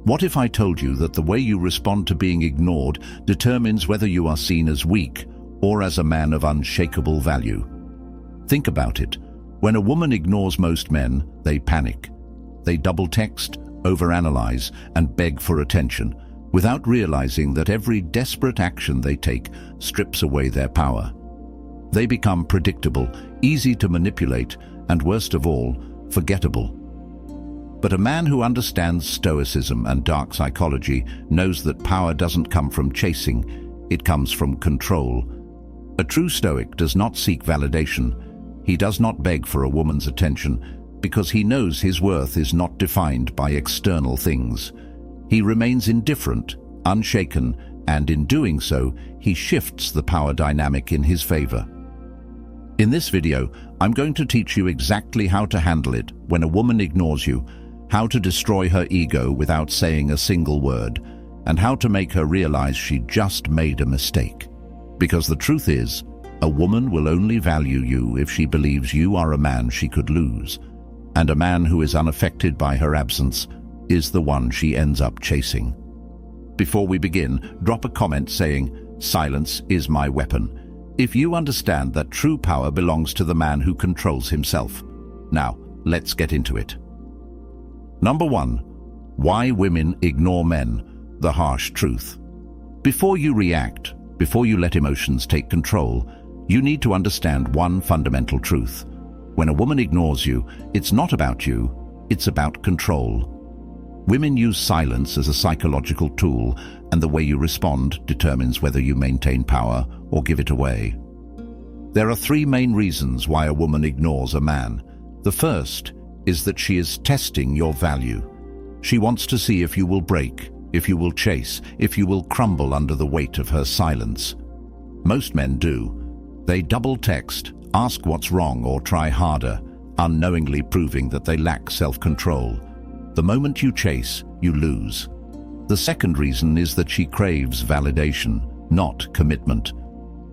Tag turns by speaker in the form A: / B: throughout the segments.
A: What if I told you that the way you respond to being ignored determines whether you are seen as weak or as a man of unshakable value? Think about it. When a woman ignores most men, they panic. They double-text, overanalyze, and beg for attention, without realizing that every desperate action they take strips away their power. They become predictable, easy to manipulate, and worst of all, forgettable. But a man who understands Stoicism and dark psychology knows that power doesn't come from chasing, it comes from control. A true Stoic does not seek validation. He does not beg for a woman's attention because he knows his worth is not defined by external things. He remains indifferent, unshaken, and in doing so, he shifts the power dynamic in his favor. In this video, I'm going to teach you exactly how to handle it when a woman ignores you, how to destroy her ego without saying a single word, and how to make her realize she just made a mistake. Because the truth is, a woman will only value you if she believes you are a man she could lose, and a man who is unaffected by her absence is the one she ends up chasing. Before we begin, drop a comment saying, "Silence is my weapon," if you understand that true power belongs to the man who controls himself. Now, let's get into it. Number 1. Why women ignore men, the harsh truth. Before you react, before you let emotions take control, you need to understand one fundamental truth. When a woman ignores you, it's not about you, it's about control. Women use silence as a psychological tool, and the way you respond determines whether you maintain power or give it away. There are 3 main reasons why a woman ignores a man. The first is that she is testing your value. She wants to see if you will break, if you will chase, if you will crumble under the weight of her silence. Most men do. They double-text, ask what's wrong, or try harder, unknowingly proving that they lack self-control. The moment you chase, you lose. The second reason is that she craves validation, not commitment.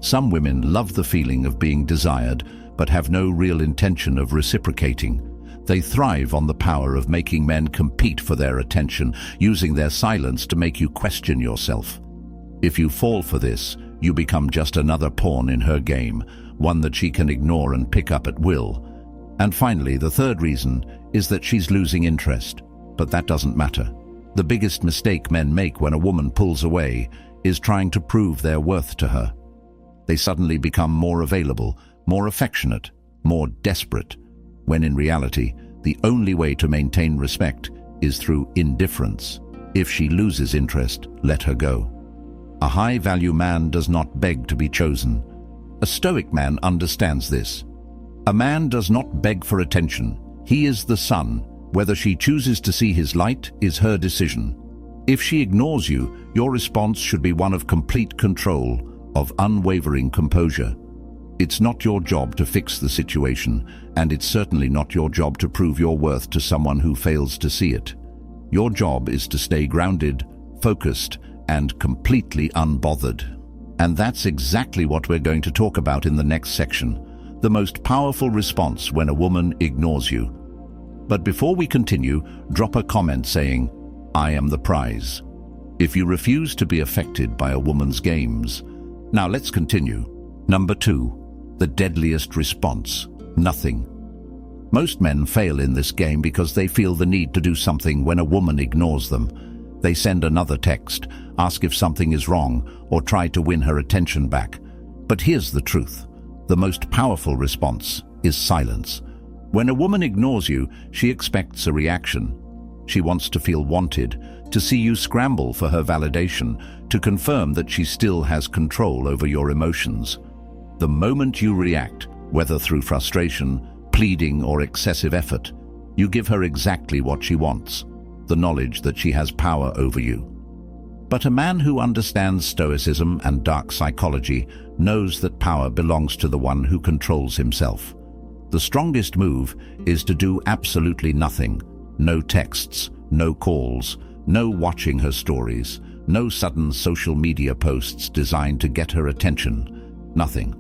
A: Some women love the feeling of being desired, but have no real intention of reciprocating. They thrive on the power of making men compete for their attention, using their silence to make you question yourself. If you fall for this, you become just another pawn in her game, one that she can ignore and pick up at will. And finally, the third reason is that she's losing interest. But that doesn't matter. The biggest mistake men make when a woman pulls away is trying to prove their worth to her. They suddenly become more available, more affectionate, more desperate, when in reality, the only way to maintain respect is through indifference. If she loses interest, let her go. A high-value man does not beg to be chosen. A Stoic man understands this. A man does not beg for attention. He is the sun. Whether she chooses to see his light is her decision. If she ignores you, your response should be one of complete control, of unwavering composure. It's not your job to fix the situation, and it's certainly not your job to prove your worth to someone who fails to see it. Your job is to stay grounded, focused, and completely unbothered. And that's exactly what we're going to talk about in the next section, the most powerful response when a woman ignores you. But before we continue, drop a comment saying, "I am the prize," if you refuse to be affected by a woman's games. Now let's continue. Number 2. The deadliest response: nothing. Most men fail in this game because they feel the need to do something when a woman ignores them. They send another text, ask if something is wrong, or try to win her attention back. But here's the truth. The most powerful response is silence. When a woman ignores you, she expects a reaction. She wants to feel wanted, to see you scramble for her validation, to confirm that she still has control over your emotions. The moment you react, whether through frustration, pleading, or excessive effort, you give her exactly what she wants, the knowledge that she has power over you. But a man who understands Stoicism and dark psychology knows that power belongs to the one who controls himself. The strongest move is to do absolutely nothing. No texts, no calls, no watching her stories, no sudden social media posts designed to get her attention. Nothing.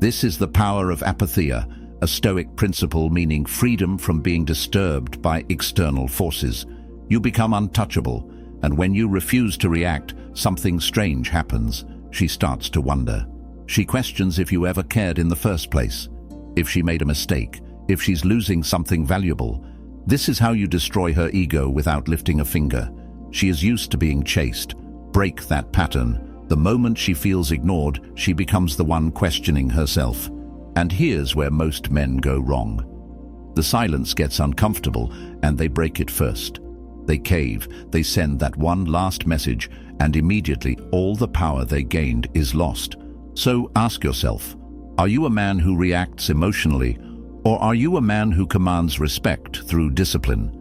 A: This is the power of apatheia, a Stoic principle meaning freedom from being disturbed by external forces. You become untouchable, And when you refuse to react, something strange happens. She starts to wonder. She questions if you ever cared in the first place, if she made a mistake, if she's losing something valuable. This is how you destroy her ego without lifting a finger. She is used to being chased. Break that pattern. The moment she feels ignored, she becomes the one questioning herself. And here's where most men go wrong. The silence gets uncomfortable, and they break it first. They cave, they send that one last message, and immediately all the power they gained is lost. So ask yourself, are you a man who reacts emotionally, or are you a man who commands respect through discipline?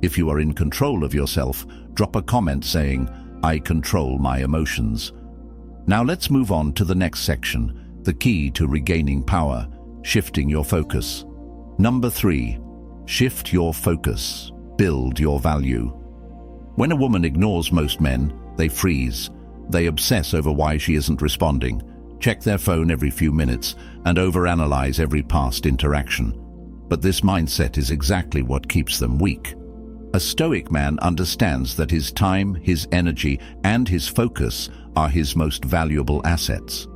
A: If you are in control of yourself, drop a comment saying, I control my emotions. Now let's move on to the next section, the key to regaining power, shifting your focus. Number 3, shift your focus, build your value. When a woman ignores most men, they freeze. They obsess over why she isn't responding, check their phone every few minutes, and overanalyze every past interaction. But this mindset is exactly what keeps them weak. A Stoic man understands that his time, his energy, and his focus are his most valuable assets.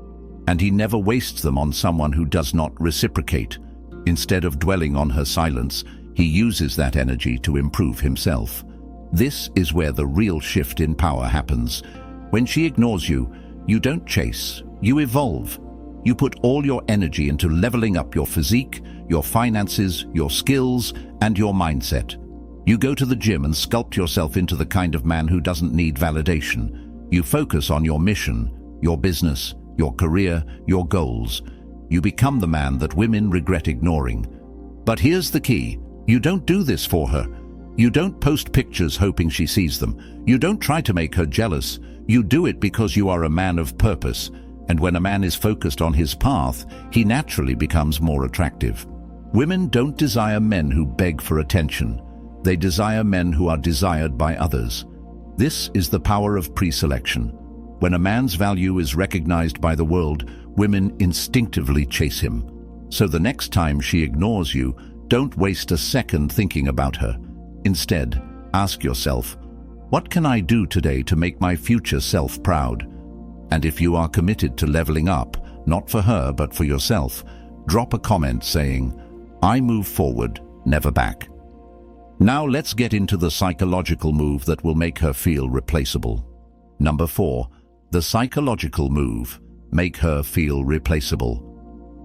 A: And he never wastes them on someone who does not reciprocate. Instead of dwelling on her silence, he uses that energy to improve himself. This is where the real shift in power happens. When she ignores you, you don't chase, you evolve. You put all your energy into leveling up your physique, your finances, your skills, and your mindset. You go to the gym and sculpt yourself into the kind of man who doesn't need validation. You focus on your mission, your business, your career, your goals. You become the man that women regret ignoring. But here's the key. You don't do this for her. You don't post pictures hoping she sees them. You don't try to make her jealous. You do it because you are a man of purpose. And when a man is focused on his path, he naturally becomes more attractive. Women don't desire men who beg for attention. They desire men who are desired by others. This is the power of pre-selection. When a man's value is recognized by the world, women instinctively chase him. So the next time she ignores you, don't waste a second thinking about her. Instead, ask yourself, what can I do today to make my future self proud? And if you are committed to leveling up, not for her but for yourself, drop a comment saying, I move forward, never back. Now let's get into the psychological move that will make her feel replaceable. Number 4, the psychological move, make her feel replaceable.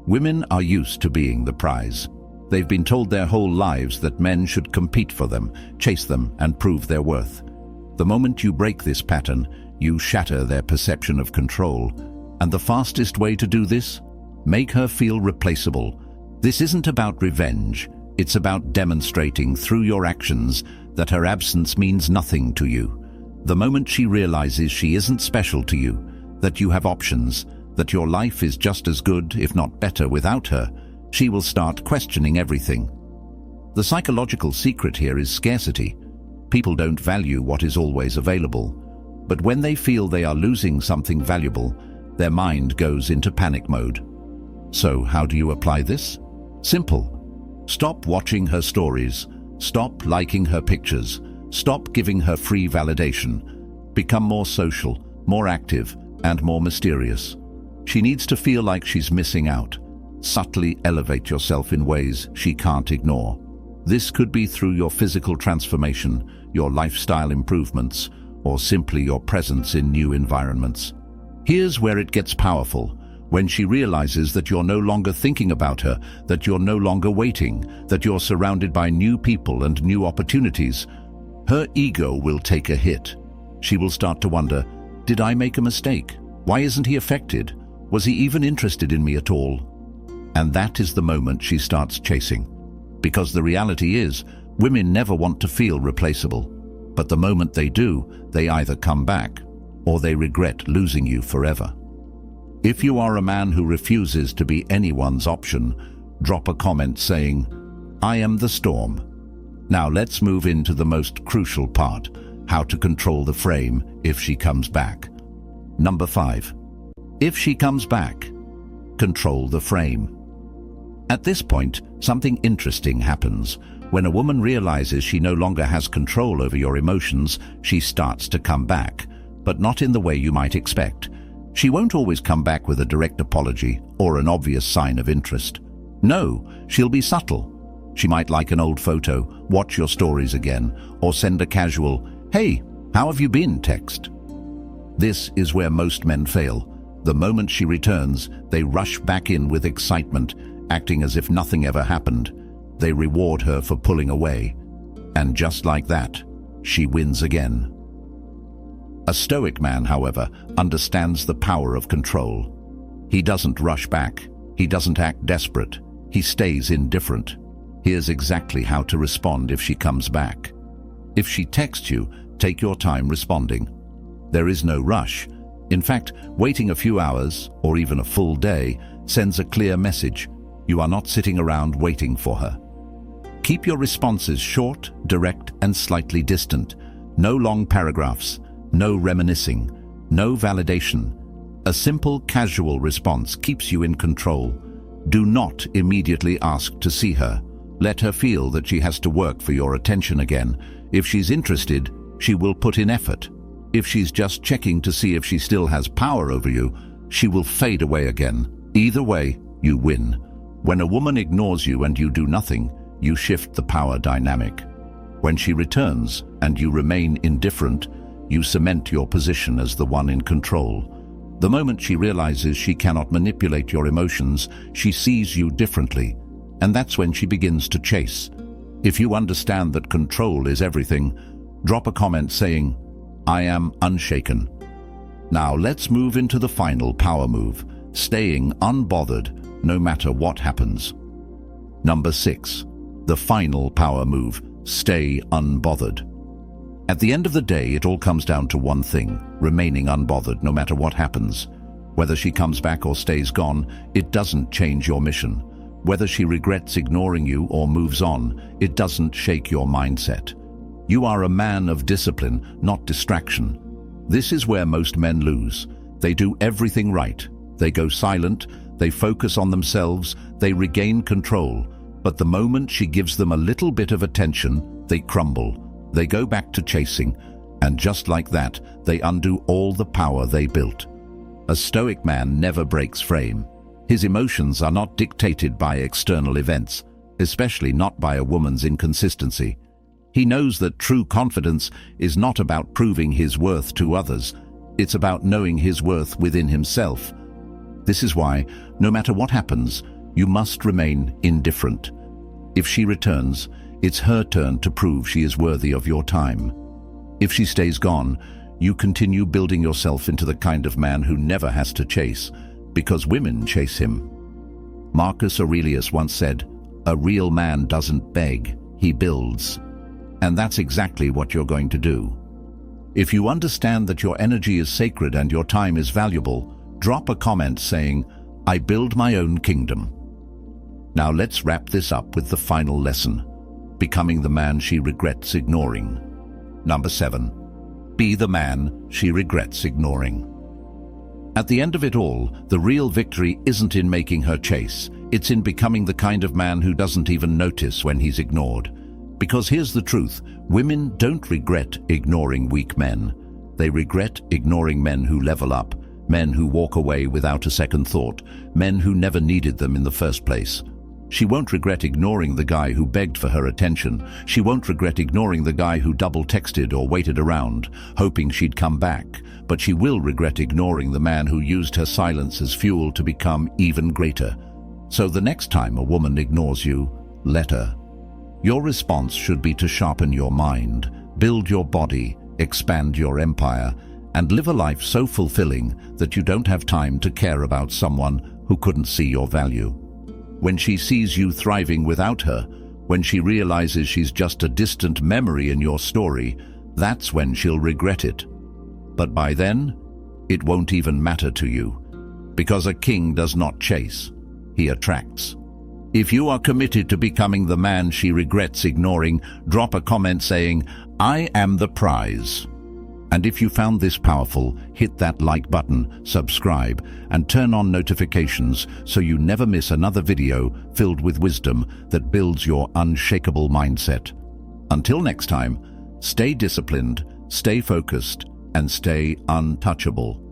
A: Women are used to being the prize. They've been told their whole lives that men should compete for them, chase them, and prove their worth. The moment you break this pattern, you shatter their perception of control. And the fastest way to do this? Make her feel replaceable. This isn't about revenge. It's about demonstrating through your actions that her absence means nothing to you. The moment she realizes she isn't special to you, that you have options, that your life is just as good, if not better, without her, she will start questioning everything. The psychological secret here is scarcity. People don't value what is always available. But when they feel they are losing something valuable, their mind goes into panic mode. So how do you apply this? Simple. Stop watching her stories. Stop liking her pictures. Stop giving her free validation. Become more social, more active, and more mysterious. She needs to feel like she's missing out. Subtly elevate yourself in ways she can't ignore. This could be through your physical transformation, your lifestyle improvements, or simply your presence in new environments. Here's where it gets powerful. When she realizes that you're no longer thinking about her, that you're no longer waiting, that you're surrounded by new people and new opportunities, her ego will take a hit. She will start to wonder, did I make a mistake? Why isn't he affected? Was he even interested in me at all? And that is the moment she starts chasing. Because the reality is, women never want to feel replaceable. But the moment they do, they either come back or they regret losing you forever. If you are a man who refuses to be anyone's option, drop a comment saying, I am the storm. Now let's move into the most crucial part, how to control the frame if she comes back. Number 5. If she comes back, control the frame. At this point, something interesting happens. When a woman realizes she no longer has control over your emotions, she starts to come back, but not in the way you might expect. She won't always come back with a direct apology or an obvious sign of interest. No, she'll be subtle. She might like an old photo, watch your stories again, or send a casual, "Hey, how have you been?" text. This is where most men fail. The moment she returns, they rush back in with excitement, acting as if nothing ever happened. They reward her for pulling away. And just like that, she wins again. A Stoic man, however, understands the power of control. He doesn't rush back. He doesn't act desperate. He stays indifferent. Here's exactly how to respond if she comes back. If she texts you, take your time responding. There is no rush. In fact, waiting a few hours, or even a full day, sends a clear message. You are not sitting around waiting for her. Keep your responses short, direct, and slightly distant. No long paragraphs, no reminiscing, no validation. A simple, casual response keeps you in control. Do not immediately ask to see her. Let her feel that she has to work for your attention again. If she's interested, she will put in effort. If she's just checking to see if she still has power over you, she will fade away again. Either way, you win. When a woman ignores you and you do nothing, you shift the power dynamic. When she returns and you remain indifferent, you cement your position as the one in control. The moment she realizes she cannot manipulate your emotions, she sees you differently, and that's when she begins to chase. If you understand that control is everything, drop a comment saying, "I am unshaken." Now let's move into the final power move, staying unbothered no matter what happens. Number 6. The final power move, stay unbothered. At the end of the day, it all comes down to one thing, remaining unbothered no matter what happens. Whether she comes back or stays gone, it doesn't change your mission. Whether she regrets ignoring you or moves on, it doesn't shake your mindset. You are a man of discipline, not distraction. This is where most men lose. They do everything right. They go silent, they focus on themselves, they regain control. But the moment she gives them a little bit of attention, they crumble. They go back to chasing, and just like that, they undo all the power they built. A Stoic man never breaks frame. His emotions are not dictated by external events, especially not by a woman's inconsistency. He knows that true confidence is not about proving his worth to others. It's about knowing his worth within himself. This is why, no matter what happens, you must remain indifferent. If she returns, it's her turn to prove she is worthy of your time. If she stays gone, you continue building yourself into the kind of man who never has to chase, because women chase him. Marcus Aurelius once said, "A real man doesn't beg, he builds." And that's exactly what you're going to do. If you understand that your energy is sacred and your time is valuable, drop a comment saying, "I build my own kingdom." Now let's wrap this up with the final lesson, becoming the man she regrets ignoring. Number 7. Be the man she regrets ignoring. At the end of it all, the real victory isn't in making her chase. It's in becoming the kind of man who doesn't even notice when he's ignored. Because here's the truth, women don't regret ignoring weak men. They regret ignoring men who level up, men who walk away without a second thought, men who never needed them in the first place. She won't regret ignoring the guy who begged for her attention. She won't regret ignoring the guy who double-texted or waited around, hoping she'd come back. But she will regret ignoring the man who used her silence as fuel to become even greater. So the next time a woman ignores you, let her. Your response should be to sharpen your mind, build your body, expand your empire, and live a life so fulfilling that you don't have time to care about someone who couldn't see your value. When she sees you thriving without her, when she realizes she's just a distant memory in your story, that's when she'll regret it. But by then, it won't even matter to you. Because a king does not chase, he attracts. If you are committed to becoming the man she regrets ignoring, drop a comment saying, "I am the prize." And if you found this powerful, hit that like button, subscribe, and turn on notifications so you never miss another video filled with wisdom that builds your unshakable mindset. Until next time, stay disciplined, stay focused, and stay untouchable.